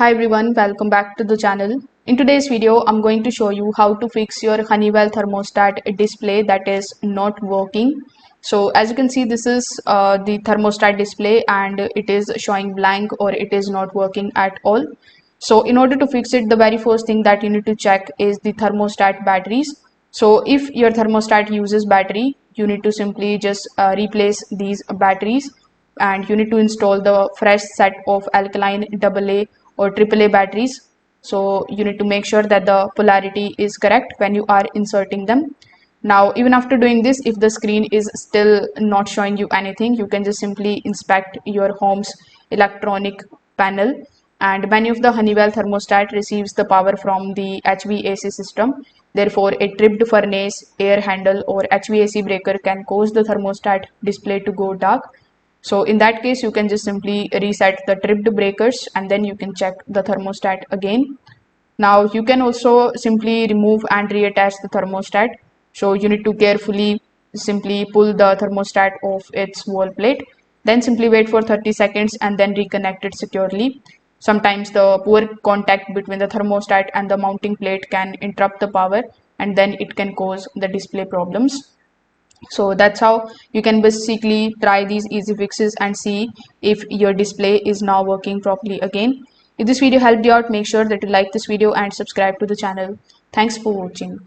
Hi everyone, welcome back to the channel. In today's video, I'm going to show you how to fix your Honeywell thermostat display that is not working. So as you can see, this is the thermostat display and it is showing blank or it is not working at all. So in order to fix it, the very first thing that you need to check is the thermostat batteries. So if your thermostat uses battery, you need to simply just replace these batteries, and you need to install the fresh set of alkaline AA or AAA batteries. So you need to make sure that the polarity is correct when you are inserting them. Now, even after doing this, if the screen is still not showing you anything, you can just simply inspect your home's electronic panel. And many of the Honeywell thermostat receives the power from the HVAC system. Therefore, a tripped furnace, air handle, or HVAC breaker can cause the thermostat display to go dark. So in that case, you can just simply reset the tripped breakers and then you can check the thermostat again. Now you can also simply remove and reattach the thermostat. So you need to carefully simply pull the thermostat off its wall plate, then simply wait for 30 seconds and then reconnect it securely. Sometimes the poor contact between the thermostat and the mounting plate can interrupt the power, and then it can cause the display problems. So that's how you can basically try these easy fixes and see if your display is now working properly again. If this video helped you out, make sure that you like this video and subscribe to the channel. Thanks for watching.